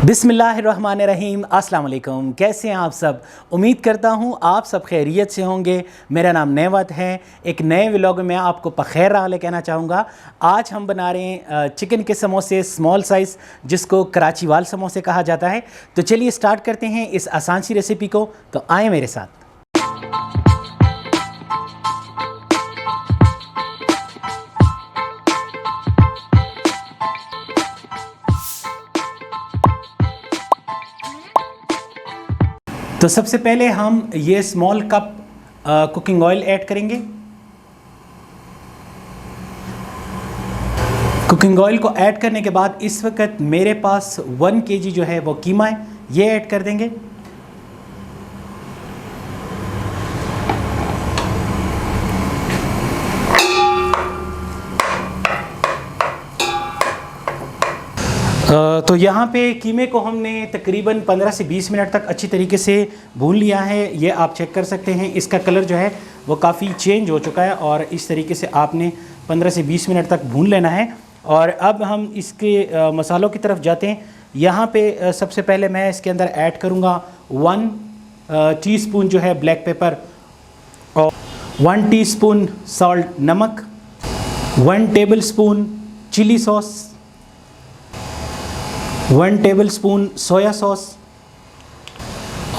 बिस्मिल्लाहिर्रहमानिर्रहीम। अस्सलाम वालेकुम। कैसे हैं आप सब? उम्मीद करता हूँ आप सब खैरियत से होंगे। मेरा नाम नेवत है। एक नए व्लॉग में आपको पखैर राले कहना चाहूँगा। आज हम बना रहे हैं चिकन के समोसे स्मॉल साइज़, जिसको कराची वाल समोसे कहा जाता है। तो चलिए स्टार्ट करते हैं इस आसान सी रेसिपी को। तो आए मेरे साथ। तो सबसे पहले हम ये small cup cooking oil add करेंगे। कुकिंग ऑयल को ऐड करने के बाद इस वक्त मेरे पास 1 kg जो है वो कीमा है, ये ऐड कर देंगे। तो यहाँ पे कीमे को हमने तकरीबन 15 से 20 मिनट तक अच्छी तरीके से भून लिया है। ये आप चेक कर सकते हैं, इसका कलर जो है वो काफ़ी चेंज हो चुका है और इस तरीके से आपने 15 से 20 मिनट तक भून लेना है। और अब हम इसके मसालों की तरफ जाते हैं। यहाँ पे सबसे पहले मैं इसके अंदर ऐड करूँगा 1 टीस्पून जो है ब्लैक पेपर, और 1 टीस्पून सॉल्ट नमक, 1 tablespoon chilli sauce, 1 tablespoon soya sauce,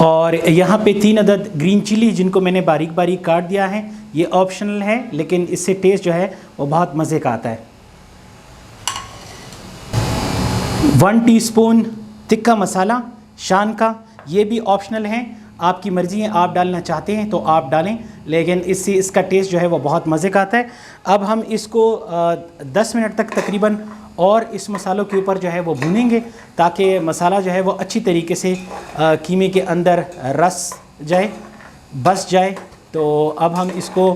और यहाँ पे 3 अदद ग्रीन चिली जिनको मैंने बारीक बारीक काट दिया है। ये ऑप्शनल है, लेकिन इससे टेस्ट जो है वो बहुत मज़े का आता है। 1 टीस्पून तिक्का मसाला शान का, ये भी ऑप्शनल है, आपकी मर्ज़ी है, आप डालना चाहते हैं तो आप डालें, लेकिन इससे इसका टेस्ट जो है वो बहुत मज़े का आता है। अब हम इसको 10 मिनट तक तकरीबन और इस मसालों के ऊपर जो है वो भूनेंगे, ताकि मसाला जो है वो अच्छी तरीके से कीमे के अंदर रस जाए, बस जाए। तो अब हम इसको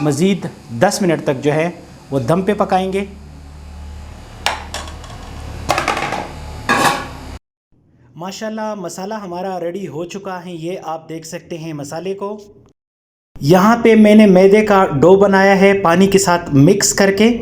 मज़ीद 10 मिनट तक जो है वो दम पे पकाएंगे। माशाल्लाह मसाला हमारा रेडी हो चुका है, ये आप देख सकते हैं मसाले को। यहाँ पे मैंने मैदे का डो बनाया है पानी के साथ मिक्स करके।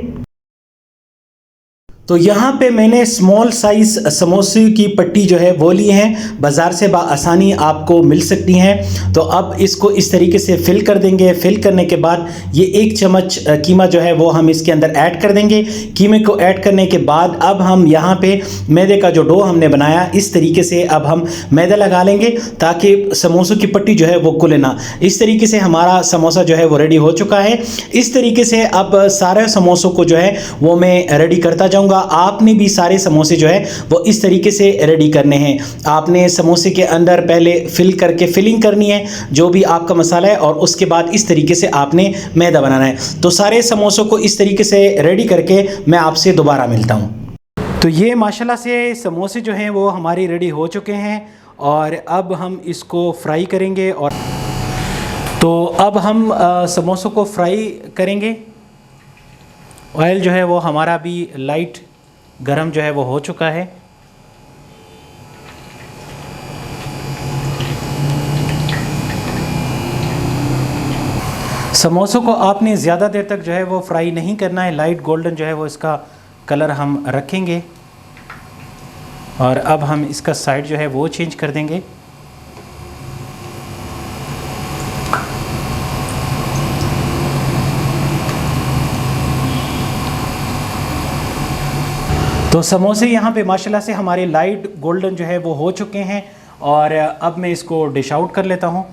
तो यहाँ पे मैंने स्मॉल साइज़ समोसे की पट्टी जो है वो ली है, बाज़ार से आसानी आपको मिल सकती हैं। तो अब इसको इस तरीके से फिल कर देंगे। फिल करने के बाद ये 1 चम्मच कीमा जो है वो हम इसके अंदर ऐड कर देंगे। कीमे को ऐड करने के बाद अब हम यहाँ पे मैदे का जो डो हमने बनाया, इस तरीके से अब हम मैदा लगा लेंगे ताकि समोसों की पट्टी जो है वो खुले ना। इस तरीके से हमारा समोसा जो है वो रेडी हो चुका है। इस तरीके से अब सारे समोसों को जो है वो मैं रेडी करता जाऊँगा। आपने भी सारे समोसे जो है वो इस तरीके से रेडी करने हैं। आपने समोसे के अंदर पहले फिल करके फिलिंग करनी है जो भी आपका मसाला है, और उसके बाद इस तरीके से आपने मैदा बनाना है। तो सारे समोसों को इस तरीके से रेडी करके मैं आपसे दोबारा मिलता हूँ। तो ये माशाल्लाह से समोसे जो हैं वो हमारी रेडी हो चुके हैं, और अब हम इसको फ्राई करेंगे। और तो अब हम समोसों को फ्राई करेंगे। ऑयल जो है वो हमारा भी लाइट गरम जो है वो हो चुका है। समोसों को आपने ज़्यादा देर तक जो है वो फ्राई नहीं करना है, लाइट गोल्डन जो है वो इसका कलर हम रखेंगे। और अब हम इसका साइड जो है वो चेंज कर देंगे। तो समोसे यहाँ पे माशाल्लाह से हमारे लाइट गोल्डन जो है वो हो चुके हैं, और अब मैं इसको डिश आउट कर लेता हूँ।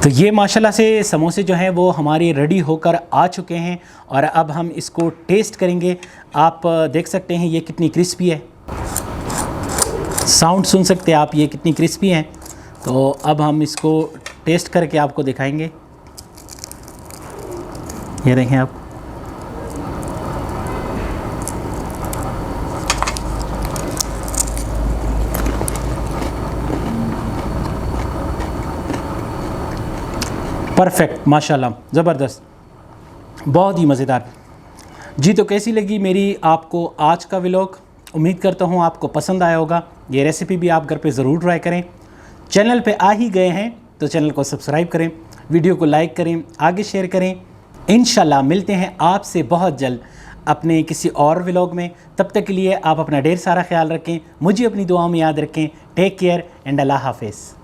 तो ये माशाल्लाह से समोसे जो हैं वो हमारे रेडी होकर आ चुके हैं, और अब हम इसको टेस्ट करेंगे। आप देख सकते हैं ये कितनी क्रिस्पी है, साउंड सुन सकते हैं आप, ये कितनी क्रिस्पी हैं। तो अब हम इसको टेस्ट करके आपको दिखाएंगे। ये देखें आप, परफेक्ट, माशाल्लाह ज़बरदस्त। बहुत ही मज़ेदार। जी तो कैसी लगी मेरी आपको आज का व्लॉग? उम्मीद करता हूँ आपको पसंद आया होगा। ये रेसिपी भी आप घर पे ज़रूर ट्राई करें। चैनल पे आ ही गए हैं तो चैनल को सब्सक्राइब करें, वीडियो को लाइक करें, आगे शेयर करें। इंशाल्लाह मिलते हैं आपसे बहुत जल्द अपने किसी और व्लॉग में। तब तक के लिए आप अपना ढेर सारा ख्याल रखें, मुझे अपनी दुआओं में याद रखें। टेक केयर एंड अल्लाह हाफिज़।